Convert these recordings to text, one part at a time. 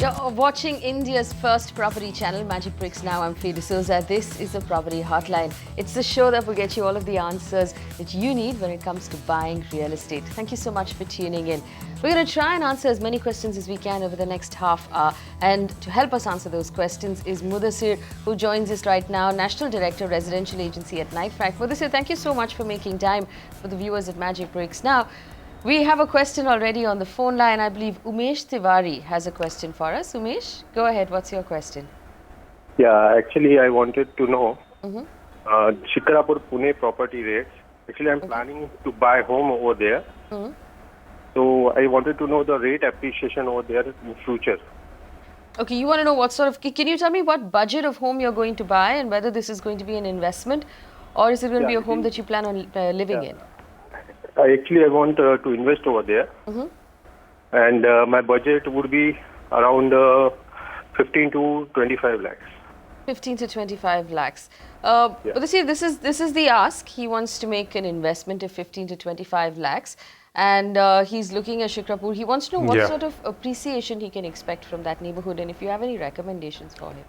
You're watching India's first property channel, Magicbricks Now. I'm D'Souza. This is a property hotline. It's the show that will get you all of the answers that you need when it comes to buying real estate. Thank you so much for tuning in. We're going to try and answer as many questions as we can over the next half hour. And to help us answer those questions is Mudassir, who joins us right now, National Director, Residential Agency at Knifehack. Mudassir, thank you so much for making time for the viewers at Magicbricks Now. We have a question already on the phone line. I believe Umesh Tiwari has a question for us. Umesh, go ahead. What's your question? Yeah, actually, I wanted to know Shikrapur Pune property rates. Actually, I'm planning to buy home over there. So I wanted to know the rate appreciation over there in future. Okay, you want to know what sort of... Can you tell me what budget of home you're going to buy and whether this is going to be an investment or is it going to be a home that you plan on living in? I want to invest over there, and my budget would be around 15 to 25 lakhs. 15 to 25 lakhs. But see, this is the ask. He wants to make an investment of 15 to 25 lakhs, and he's looking at Shikrapur. He wants to know what sort of appreciation he can expect from that neighborhood, and if you have any recommendations for him.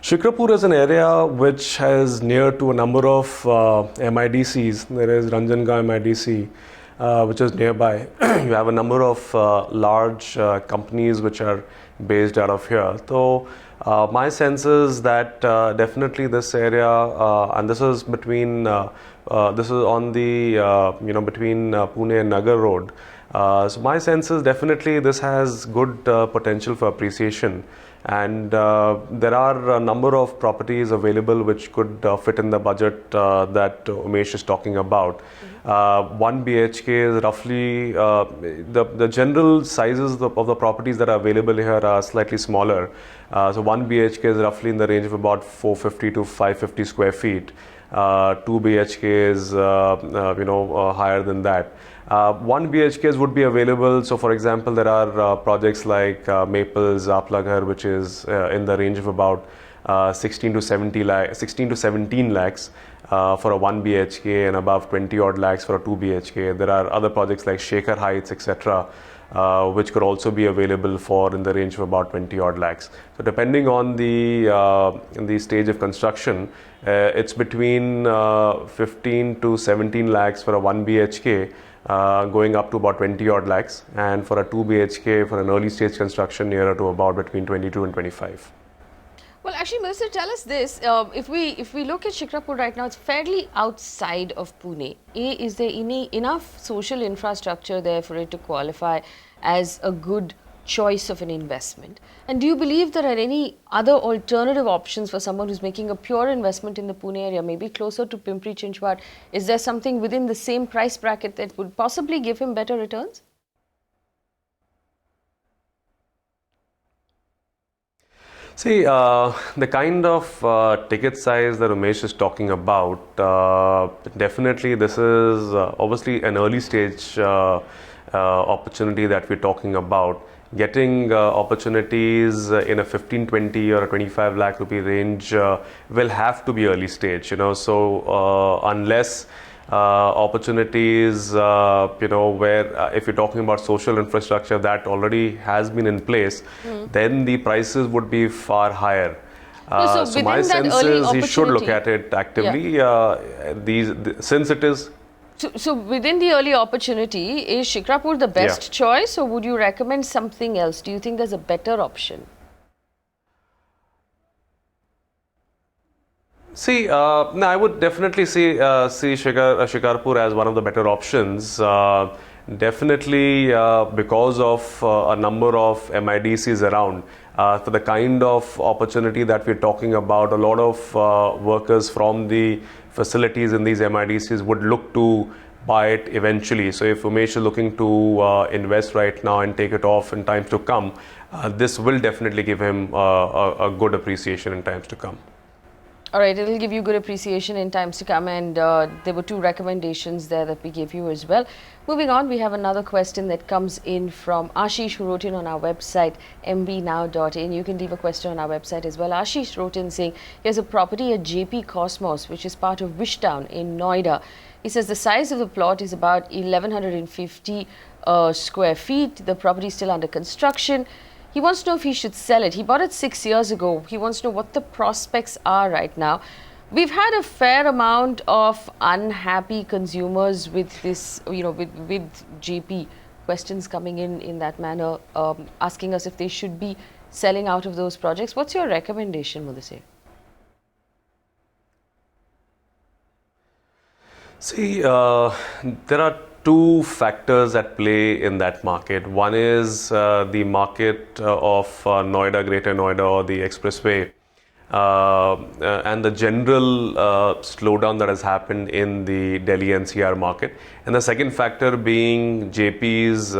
Shikrapur is an area which has near to a number of MIDCs. There is Ranjangaon MIDC, which is nearby. You have a number of large companies which are based out of here. So my sense is that definitely this area, and this is between, this is on the, between Pune and Nagar Road. So my sense is definitely this has good potential for appreciation. And there are a number of properties available which could fit in the budget that Umesh is talking about. 1 BHK is roughly, the general sizes of the properties that are available here are slightly smaller. So 1 BHK is roughly in the range of about 450 to 550 square feet. 2 BHK is, higher than that. 1 BHKs would be available. So, for example, there are projects like Maples, Aplaghar, which is in the range of about 16 to 17 lakhs for a 1 BHK and above 20 odd lakhs for a 2 BHK. There are other projects like Shaker Heights, etc., which could also be available for in the range of about 20 odd lakhs. So, depending on the stage of construction, it's between 15 to 17 lakhs for a 1 BHK. Going up to about 20 odd lakhs, and for a 2 BHK for an early stage construction nearer to about between 22 and 25. Well, actually, Mudassir, tell us this. If we look at Shikrapur right now, it's fairly outside of Pune. Is there enough social infrastructure there for it to qualify as a good choice of an investment? And do you believe there are any other alternative options for someone who's making a pure investment in the Pune area, maybe closer to Pimpri Chinchwad? Is there something within the same price bracket that would possibly give him better returns? See, the kind of ticket size that Umesh is talking about, definitely this is obviously an early stage opportunity that we're talking about. Getting opportunities in a 15, 20 or a 25 lakh rupee range will have to be early stage, so unless opportunities, where if you're talking about social infrastructure that already has been in place, then the prices would be far higher. So my sense is he should look at it actively, since it is. So within the early opportunity, is Shikrapur the best choice, or would you recommend something else? Do you think there's a better option? See, no, I would definitely see Shikrapur as one of the better options. Definitely because of a number of MIDCs around. For the kind of opportunity that we're talking about, a lot of workers from the facilities in these MIDCs would look to buy it eventually. So if Umesh is looking to invest right now and take it off in times to come, this will definitely give him a good appreciation in times to come. All right, it'll give you good appreciation in times to come, and there were 2 recommendations there that we gave you as well. Moving on, we have another question that comes in from Ashish, who wrote in on our website, mbnow.in. You can leave a question on our website as well. Ashish wrote in saying, here's a property at JP Cosmos, which is part of Wishtown in Noida. He says the size of the plot is about 1150 square feet. The property is still under construction. He wants to know if he should sell it. He bought it 6 years ago. He wants to know what the prospects are right now. We've had a fair amount of unhappy consumers with this, with JP. Questions coming in that manner, asking us if they should be selling out of those projects. What's your recommendation, Mudassir? See, there are 2 factors at play in that market. One is the market of Noida, Greater Noida, or the expressway, and the general slowdown that has happened in the Delhi NCR market. And the second factor being JP's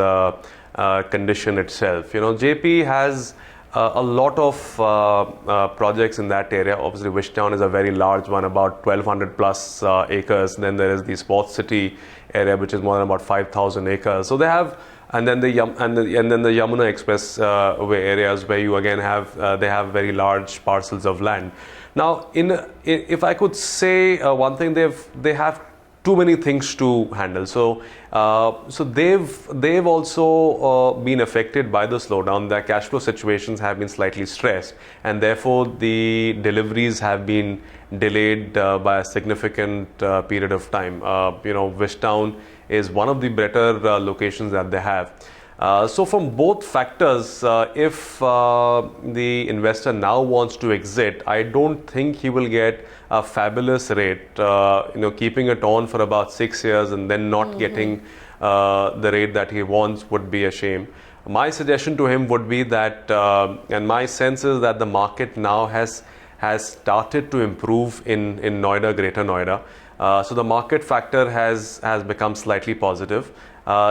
condition itself. JP has a lot of projects in that area. Obviously, Wishtown is a very large one, about 1200 plus acres. Then there is the Sports City area, which is more than about 5,000 acres. So they have, and then the Yamuna Express way areas where you again have they have very large parcels of land. Now, if I could say one thing, they have too many things to handle. So they've also been affected by the slowdown. Their cash flow situations have been slightly stressed, and therefore the deliveries have been delayed by a significant period of time. Wishtown is one of the better locations that they have. So from both factors, if the investor now wants to exit, I don't think he will get a fabulous rate. Keeping it on for about 6 years and then not getting the rate that he wants would be a shame. My suggestion to him would be that, and my sense is that the market now has started to improve in Noida, Greater Noida. So the market factor has become slightly positive.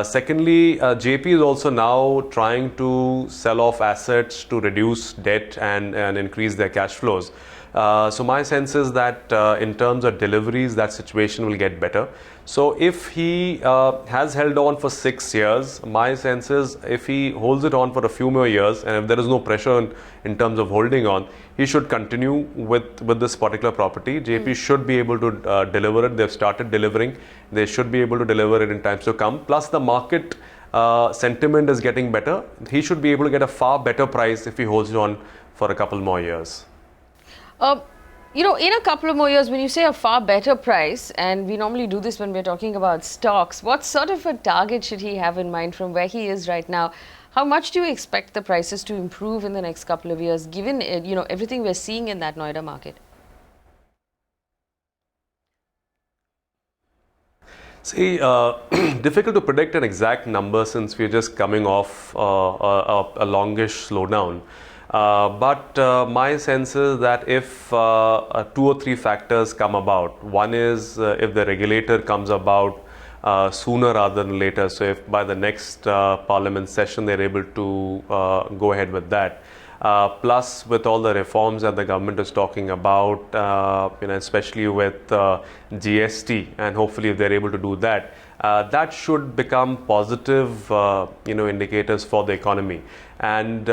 Secondly, JP is also now trying to sell off assets to reduce debt and increase their cash flows. So my sense is that in terms of deliveries, that situation will get better. So if he has held on for 6 years, my sense is if he holds it on for a few more years, and if there is no pressure in terms of holding on, he should continue with this particular property. JP should be able to deliver it. They've started delivering. They should be able to deliver it in times to come. Plus the market sentiment is getting better. He should be able to get a far better price if he holds on for a couple more years. In a couple of more years, when you say a far better price, and we normally do this when we're talking about stocks, what sort of a target should he have in mind from where he is right now? How much do you expect the prices to improve in the next couple of years, given everything we're seeing in that Noida market? See, difficult to predict an exact number since we're just coming off a longish slowdown. But my sense is that if 2 or 3 factors come about, one is if the regulator comes about sooner rather than later. So if by the next parliament session they're able to go ahead with that. Plus with all the reforms that the government is talking about, especially with GST, and hopefully if they're able to do that, that should become positive, indicators for the economy. And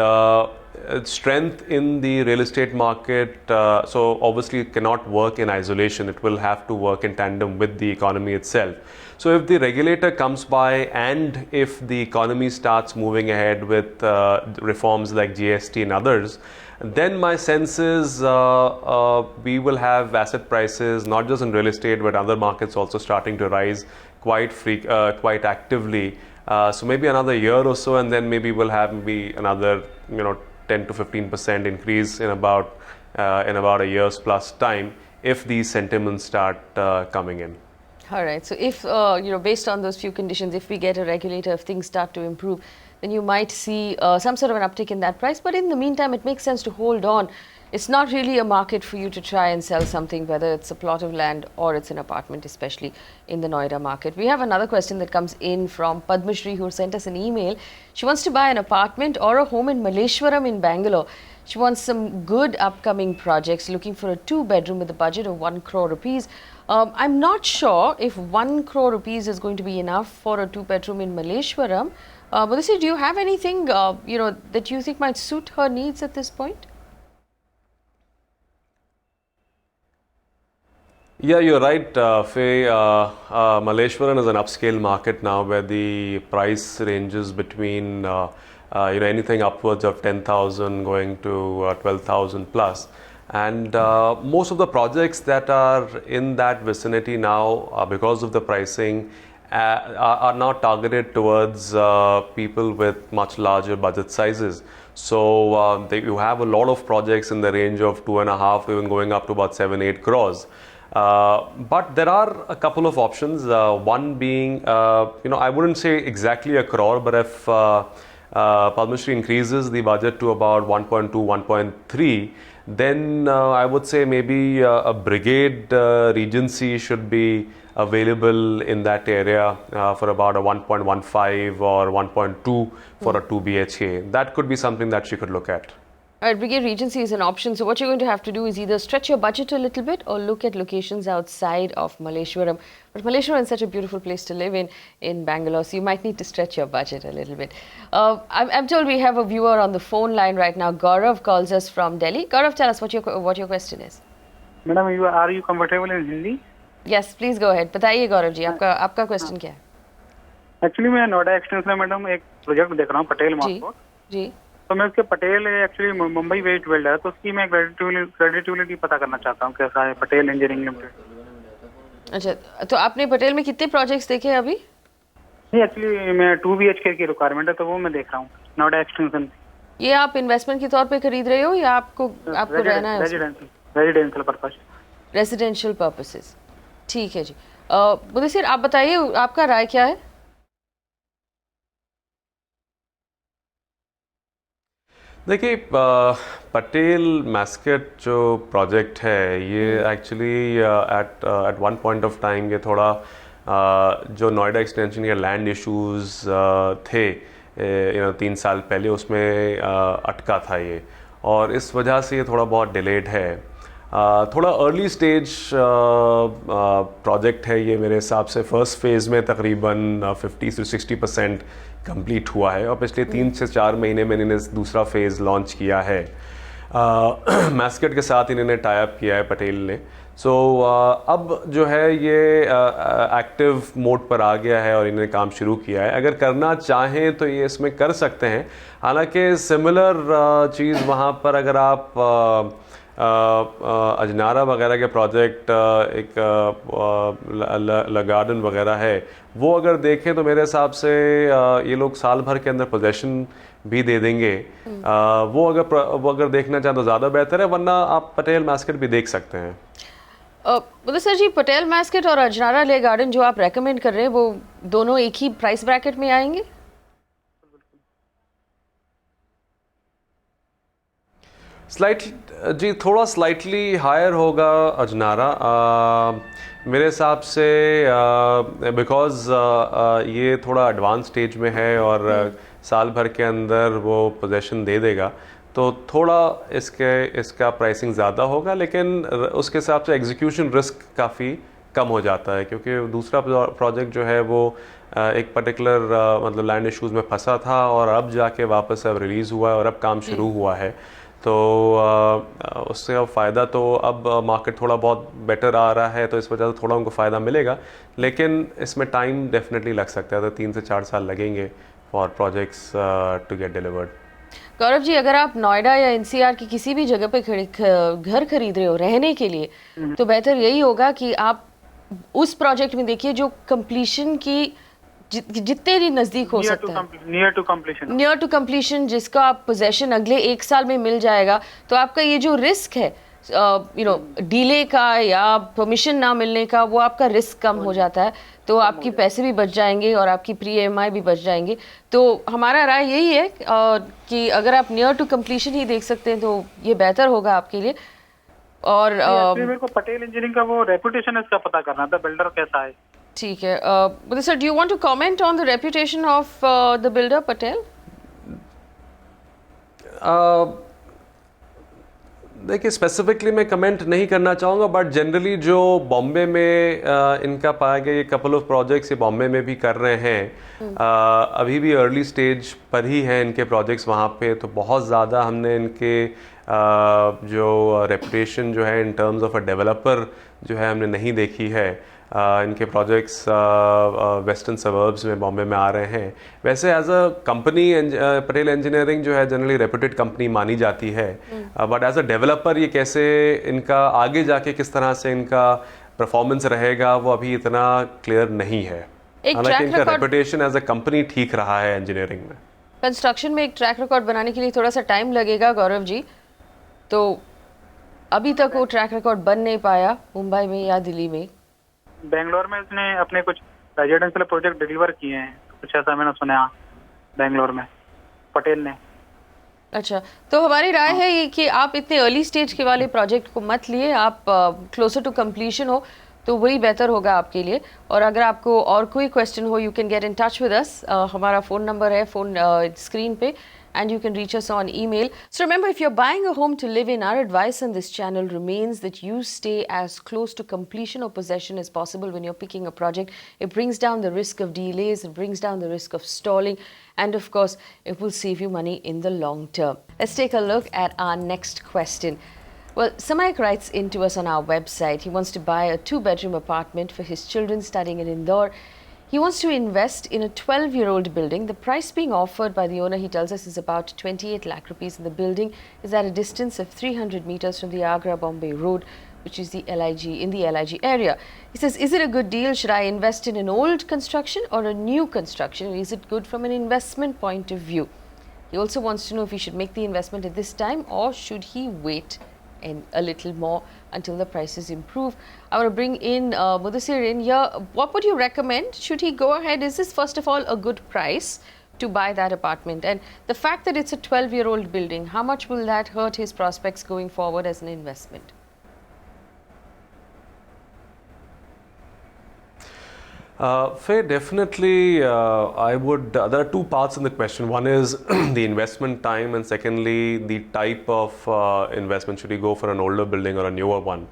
strength in the real estate market, so obviously it cannot work in isolation. It will have to work in tandem with the economy itself. So if the regulator comes by and if the economy starts moving ahead with reforms like GST and others, then my sense is we will have asset prices, not just in real estate, but other markets also starting to rise quite actively. So maybe another year or so, and then maybe we'll have another 10 to 15% increase in about a year's plus time if these sentiments start coming in. All right. So if, based on those few conditions, if we get a regulator, if things start to improve, then you might see some sort of an uptick in that price. But in the meantime, it makes sense to hold on. It's not really a market for you to try and sell something, whether it's a plot of land or it's an apartment, especially in the Noida market. We have another question that comes in from Padmashri, who sent us an email. She wants to buy an apartment or a home in Malleshwaram in Bangalore. She wants some good upcoming projects, looking for a 2-bedroom with a budget of 1 crore rupees. I'm not sure if 1 crore rupees is going to be enough for a 2-bedroom in Malleshwaram. Mudassir, do you have anything that you think might suit her needs at this point? Yeah, you're right, Faye. Malleshwaram is an upscale market now where the price ranges between anything upwards of 10,000 going to 12,000 plus. And most of the projects that are in that vicinity now, because of the pricing, are now targeted towards people with much larger budget sizes. So you have a lot of projects in the range of 2.5, even going up to about 7-8 crores. But there are a couple of options. One being, I wouldn't say exactly a crore, but if Padma Shri increases the budget to about 1.2, 1.3, then I would say maybe a brigade regency should be available in that area for about a 1.15 or 1.2 for a 2 BHK. That could be something that she could look at. Alright, Brigade Regency is an option. So what you're going to have to do is either stretch your budget a little bit or look at locations outside of Malleshwaram. But Malleshwaram is such a beautiful place to live in Bangalore, so you might need to stretch your budget a little bit. I'm told we have a viewer on the phone line right now. Gaurav calls us from Delhi. Gaurav, tell us what your question is. Madam, are you comfortable in Hindi? Yes, please go ahead. बताइए गौरव जी, आपका question क्या है? Actually मैं Noida extension में madam एक project देख रहा हूँ पटेल मार्केट जी। तो मैं उसके Patel actually Mumbai based builder है, तो उसकी मैं क्रेडिटेबिलिटी पता करना चाहता हूँ कैसा है पटेल इंजीनियरिंग लिमिटेड। अच्छा, तो आपने पटेल में कितने प्रोजेक्ट्स देखे अभी? नहीं, एक्चुअली मैं 2 BHK की रिक्वायरमेंट है, तो वो मैं देख रहा हूँ नोएडा एक्सटेंशन। ये आप इन्वेस्टमेंट के तौर पे खरीद रहे हो या आपको रहना है? Residential purpose. रेजिडेंशियल पर्पसेस, ठीक है जी। मुदस्सिर, आप बताइए आपका राय क्या है? देखिए, पटेल मैस्केट जो प्रोजेक्ट है ये actually eight one point of time ये थोड़ा जो नोएडा एक्सटेंशन के लैंड इश्यूज थे 3 साल पहले उसमें अटका था ये, और इस वजह से ये थोड़ा बहुत डिलेड है। थोड़ा अर्ली स्टेज प्रोजेक्ट है ये, मेरे हिसाब से फर्स्ट फेज़ में तकरीबन 50 से 60% कंप्लीट हुआ है और पिछले 3 से 4 महीने में इन्होंने दूसरा फेज़ लॉन्च किया है। मैस्केट के साथ इन्होंने टाई अप किया है पटेल ने। सो अब जो है ये एक्टिव मोड पर आ गया है और इन्होंने काम शुरू किया है। अगर करना चाहें तो ये इसमें कर सकते हैं। हालांकि सिमिलर चीज़ वहाँ पर अगर आप अजनारा वगैरह के प्रोजेक्ट एक गार्डन वगैरह है वो अगर देखें तो मेरे हिसाब से ये लोग साल भर के अंदर पोजेशन भी दे देंगे। वो अगर देखना चाहें तो ज़्यादा बेहतर है, वरना आप पटेल मैस्केट भी देख सकते हैं। मुदस्सिर जी, पटेल मैस्केट और अजनारा ले गार्डन जो आप रेकमेंड कर रहे हैं वो दोनों एक ही प्राइस ब्रैकेट में आएंगे? थोड़ा स्लाइटली हायर होगा अजनारा मेरे हिसाब से, बिकॉज़ ये थोड़ा एडवांस स्टेज में है और साल भर के अंदर वो पोजेशन दे देगा, तो थोड़ा इसका प्राइसिंग ज़्यादा होगा, लेकिन उसके हिसाब से एग्जीक्यूशन रिस्क काफ़ी कम हो जाता है, क्योंकि दूसरा प्रोजेक्ट जो है वो एक पर्टिकुलर मतलब लैंड इश्यूज़ में फंसा था और अब जाके वापस अब रिलीज़ हुआ है और अब काम शुरू हुआ है, तो उससे अब फ़ायदा तो अब मार्केट थोड़ा बहुत बेटर आ रहा है, तो इस वजह से थोड़ा उनको फ़ायदा मिलेगा, लेकिन इसमें टाइम डेफिनेटली लग सकता है, तो 3 से 4 साल लगेंगे for projects to get delivered. Gaurav ji, अगर आप नोएडा या एनसीआर की किसी भी जगह पे घर खरीद रहे हो रहने के लिए, तो बेहतर यही होगा कि आप उस प्रोजेक्ट में देखिए जो कंप्लीशन की जितने भी नजदीक हो सकता है, नियर टू कंप्लीशन, जिसका आप पोजेशन अगले 1 साल में मिल जाएगा, तो आपका ये जो रिस्क है डीले का या परमिशन ना मिलने का, वो आपका रिस्क कम हो जाता है, तो आपकी पैसे भी बच जाएंगे और आपकी प्री EMI भी बच जाएंगे। तो हमारा राय यही है कि अगर आप नियर टू कंप्लीशन ही देख सकते हैं तो ये बेहतर होगा आपके लिए। और मेरे को पटेल इंजीनियरिंग का वो रेपुटेशन इसका पता करना था, बिल्डर कैसा है। ठीक है, sir, do you want to comment on the reputation of the builder Patel? देखिए स्पेसिफिकली मैं कमेंट नहीं करना चाहूँगा, बट जनरली जो बॉम्बे में इनका पाया गया ये कपल ऑफ प्रोजेक्ट्स ये बॉम्बे में भी कर रहे हैं। अभी भी अर्ली स्टेज पर ही हैं इनके प्रोजेक्ट्स वहाँ पे, तो बहुत ज़्यादा हमने इनके जो रेपुटेशन जो है in terms of a developer जो है हमने नहीं देखी है। इनके प्रोजेक्ट्स वेस्टर्न सबर्ब्स में बॉम्बे में आ रहे हैं। वैसे as a company Patel engineering जो है जनरली रेपुटेड कंपनी मानी जाती है, बट एज अ डेवलपर ये कैसे इनका आगे जाके किस तरह से इनका परफॉर्मेंस रहेगा वो अभी इतना क्लियर नहीं है। हालांकि इनका रेपुटेशन एज अ कंपनी ठीक रहा है इंजीनियरिंग में। कंस्ट्रक्शन में एक ट्रैक रिकॉर्ड बनाने के लिए थोड़ा सा टाइम लगेगा गौरव जी, तो अभी तक वो ट्रैक रिकॉर्ड बन नहीं पाया मुंबई में या दिल्ली में। बेंगलोर में उसने अपने कुछ रेजिडेंशियल प्रोजेक्ट डिलीवर किए हैं, कुछ ऐसा मैंने सुना बेंगलोर में पटेल ने। अच्छा, तो हमारी राय है ये कि आप इतने अर्ली स्टेज के वाले प्रोजेक्ट को मत लिए, आप क्लोजर टू कंप्लीशन हो तो वही बेहतर होगा आपके लिए। और अगर आपको और कोई क्वेश्चन हो you can get in touch with us, हमारा फ़ोन नंबर है फ़ोन स्क्रीन पे, and you can reach us on email. So remember, if you're buying a home to live in, our advice on this channel remains that you stay as close to completion or possession as possible when you're picking a project. It brings down the risk of delays, it brings down the risk of stalling, and of course, it will save you money in the long term. Let's take a look at our next question. Well, Samayak writes into us on our website. He wants to buy a 2-bedroom apartment for his children studying in Indore. He wants to invest in a 12-year-old building. The price being offered by the owner, he tells us, is about 28 lakh rupees, and the building is at a distance of 300 meters from the Agra-Bombay road, which is the LIG, in the LIG area. He says, is it a good deal? Should I invest in an old construction or a new construction? Is it good from an investment point of view? He also wants to know if he should make the investment at this time or should he wait and a little more until the prices improve. I want to bring in Mudassir in here. What would you recommend? Should he go ahead? Is this first of all a good price to buy that apartment? And the fact that it's a 12-year-old building, how much will that hurt his prospects going forward as an investment? Fair, definitely. I would. There are two parts in the question. One is the investment time, and secondly, the type of investment. Should you go for an older building or a newer one?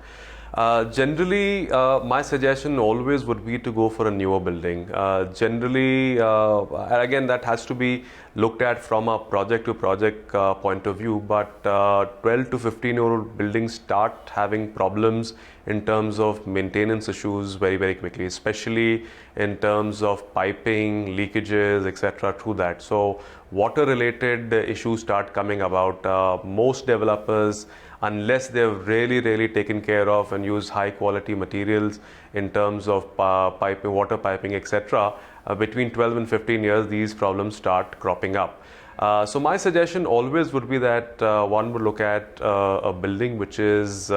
Generally, my suggestion always would be to go for a newer building. Generally, and again, that has to be looked at from a project to project point of view. But 12 to 15-year-old buildings start having problems in terms of maintenance issues very, very quickly, especially in terms of piping, leakages, etc. through that. So water-related issues start coming about. Most developers, unless they've really taken care of and use high quality materials in terms of piping, water piping, etc., between 12 and 15 years, these problems start cropping up. So my suggestion always would be that one would look at a building which is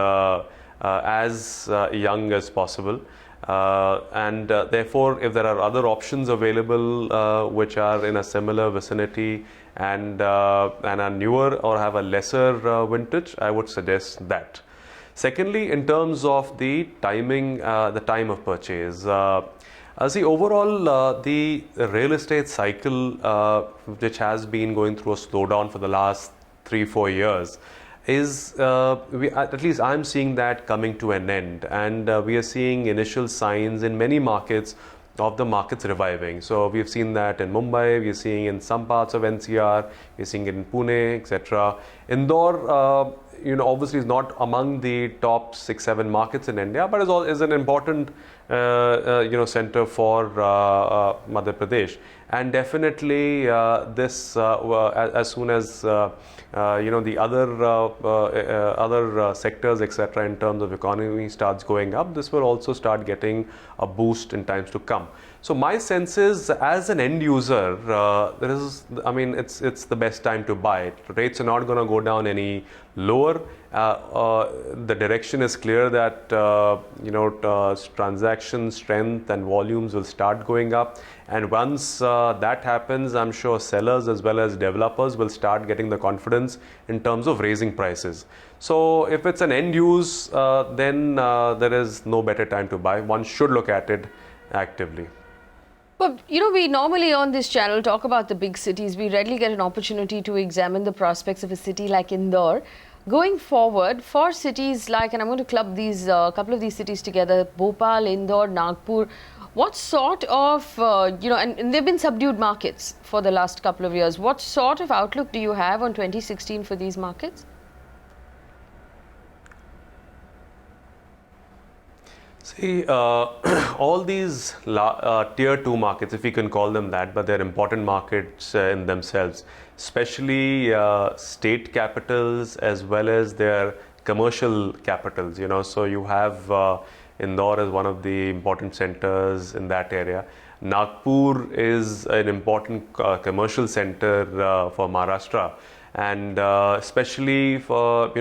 as young as possible. And therefore, if there are other options available which are in a similar vicinity and are newer or have a lesser vintage, I would suggest that. Secondly, in terms of the timing, the time of purchase. See, overall, the real estate cycle, which has been going through a slowdown for the last 3-4 years, is at least I'm seeing that coming to an end, and we are seeing initial signs in many markets of the markets reviving. So we've seen that in Mumbai, we're seeing in some parts of NCR, we're seeing it in Pune, etc. Indore, obviously is not among the top 6-7 markets in India, but is an important center for Madhya Pradesh. And definitely this as soon as the other sectors, etc., in terms of economy starts going up, this will also start getting a boost in times to come. So my sense is, as an end user, it's the best time to buy it. Rates are not going to go down any lower. The direction is clear that transaction strength and volumes will start going up, and once that happens, I'm sure sellers as well as developers will start getting the confidence in terms of raising prices. So if it's an end use, then there is no better time to buy. One should look at it actively. But we normally on this channel talk about the big cities. We rarely get an opportunity to examine the prospects of a city like Indore. Going forward, for cities like, and I'm going to club these couple of these cities together, Bhopal, Indore, Nagpur, what sort of, and they've been subdued markets for the last couple of years. What sort of outlook do you have on 2016 for these markets? See, all these tier 2 markets, if we can call them that, but they're important markets in themselves, especially state capitals as well as their commercial capitals, So you have Indore as one of the important centers in that area. Nagpur is an important commercial center for Maharashtra, and especially for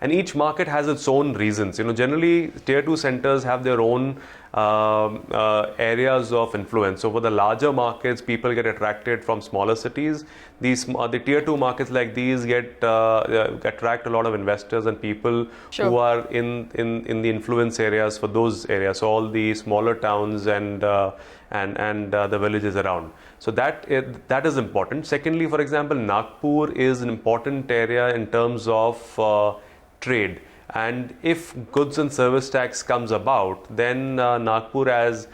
and each market has its own reasons. Generally tier 2 centers have their own areas of influence. So for the larger markets, people get attracted from smaller cities. The tier 2 markets like these attract a lot of investors and people who are in the influence areas for those areas. So all the smaller towns and the villages around. So that is important. Secondly, for example, Nagpur is an important area in terms of trade. And if goods and service tax comes about, then Nagpur as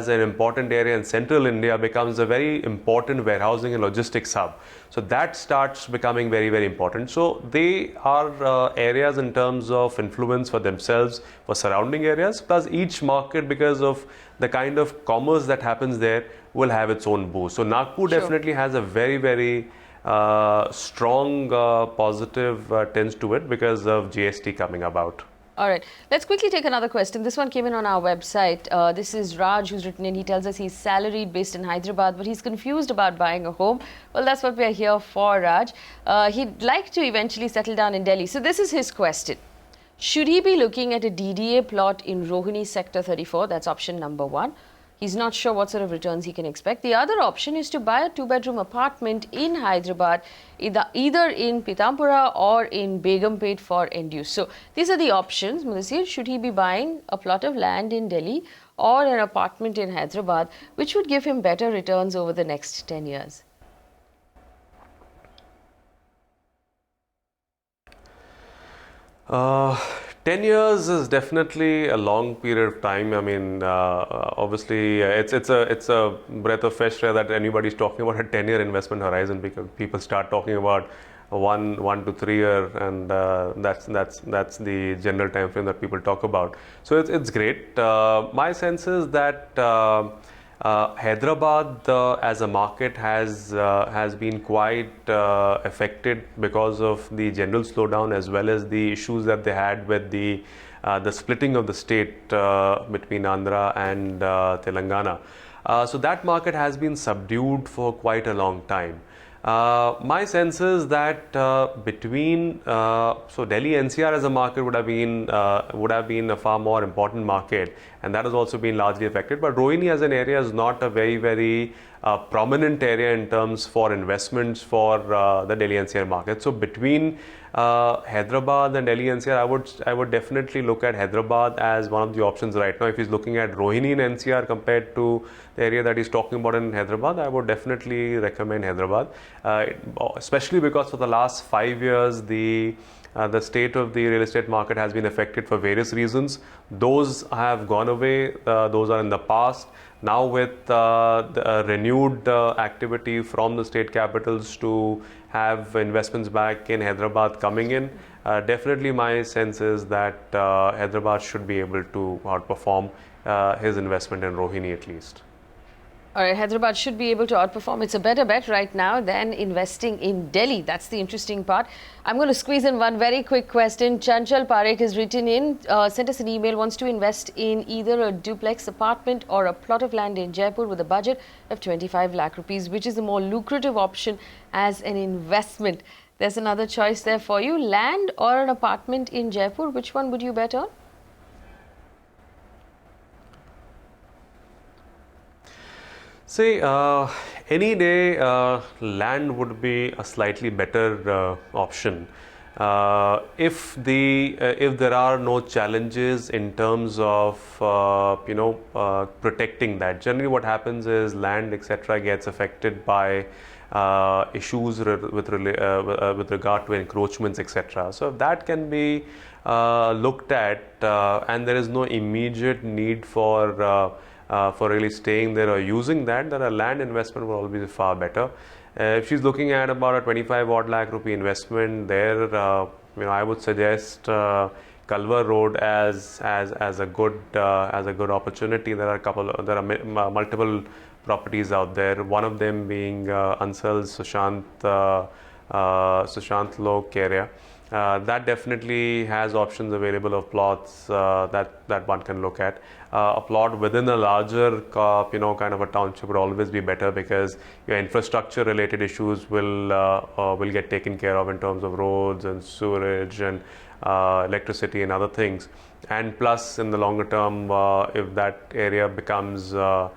an important area in central India becomes a very important warehousing and logistics hub. So that starts becoming very, very important. So they are areas in terms of influence for themselves, for surrounding areas, plus each market, because of the kind of commerce that happens there, will have its own boost. So Nagpur definitely has a very, very strong positive tends to it because of GST coming about. All right, let's quickly take another question. This one came in on our website. This is Raj who's written in. He tells us he's salaried based in Hyderabad, but he's confused about buying a home. Well, that's what we're here for, Raj. He'd like to eventually settle down in Delhi. So this is his question. Should he be looking at a DDA plot in Rohini Sector 34? That's option number 1. He's not sure what sort of returns he can expect. The other option is to buy a 2-bedroom apartment in Hyderabad, either in Pitampura or in Begumpet for end use. So these are the options. Mudassir, should he be buying a plot of land in Delhi or an apartment in Hyderabad, which would give him better returns over the next 10 years? Uh, 10 years is definitely a long period of time. I mean, obviously, it's a breath of fresh air that anybody's talking about a 10-year investment horizon, because people start talking about a 1 to 3 year, and that's the general time frame that people talk about. So it's great. My sense is that Hyderabad as a market has been quite affected because of the general slowdown, as well as the issues that they had with the splitting of the state between Andhra and Telangana. So that market has been subdued for quite a long time. My sense is that between so Delhi NCR as a market would have been a far more important market, and that has also been largely affected. But Rohini as an area is not a very, very prominent area in terms for investments for the Delhi NCR market. So between Hyderabad and Delhi NCR, I would definitely look at Hyderabad as one of the options right now. If he's looking at Rohini in NCR compared to the area that he's talking about in Hyderabad, I would definitely recommend Hyderabad, especially because for the last 5 years the state of the real estate market has been affected for various reasons. Those have gone away. Those are in the past. Now with the renewed activity from the state capitals to have investments back in Hyderabad coming in, definitely my sense is that Hyderabad should be able to outperform his investment in Rohini at least. All right, Hyderabad should be able to outperform. It's a better bet right now than investing in Delhi. That's the interesting part. I'm going to squeeze in one very quick question. Chanchal Parekh has written in, sent us an email, wants to invest in either a duplex apartment or a plot of land in Jaipur with a budget of 25 lakh rupees, which is the more lucrative option as an investment. There's another choice there for you, land or an apartment in Jaipur. Which one would you bet on? Say, any day land would be a slightly better option if there are no challenges in terms of protecting that. Generally, what happens is land etc. gets affected by issues with regard to encroachments, etc. So if that can be looked at, and there is no immediate need for really staying there or using that, then a land investment will always be far better. If she's looking at about a 25 odd lakh rupee investment there, I would suggest Kalwar Road as a good opportunity. There are multiple properties out there. One of them being Ansal's Sushant Lok area. That definitely has options available of plots that one can look at. A plot within a larger kind of a township would always be better, because your infrastructure related issues will get taken care of in terms of roads and sewerage and electricity and other things. And plus, in the longer term, if that area becomes very,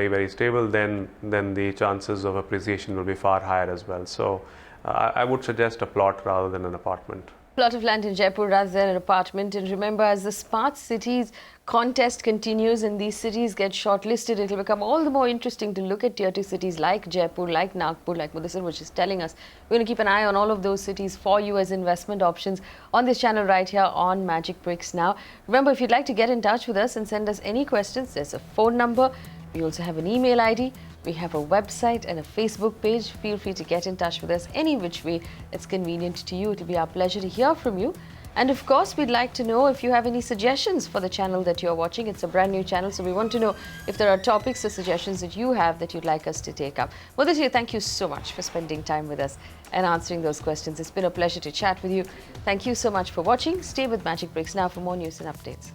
very stable, then the chances of appreciation will be far higher as well. So I would suggest a plot rather than an apartment. Plot of land in Jaipur rather than an apartment. And remember, as the smart cities contest continues and these cities get shortlisted, it will become all the more interesting to look at tier 2 cities like Jaipur, like Nagpur, like Mudassir, which is telling us. We're going to keep an eye on all of those cities for you as investment options on this channel right here on Magicbricks Now. Remember, if you'd like to get in touch with us and send us any questions, there's a phone number. We also have an email ID. We have a website and a Facebook page. Feel free to get in touch with us any which way it's convenient to you. It'll be our pleasure to hear from you. And of course, we'd like to know if you have any suggestions for the channel that you're watching. It's a brand new channel, so we want to know if there are topics or suggestions that you have that you'd like us to take up. Mudassir, thank you so much for spending time with us and answering those questions. It's been a pleasure to chat with you. Thank you so much for watching. Stay with Magicbricks Now for more news and updates.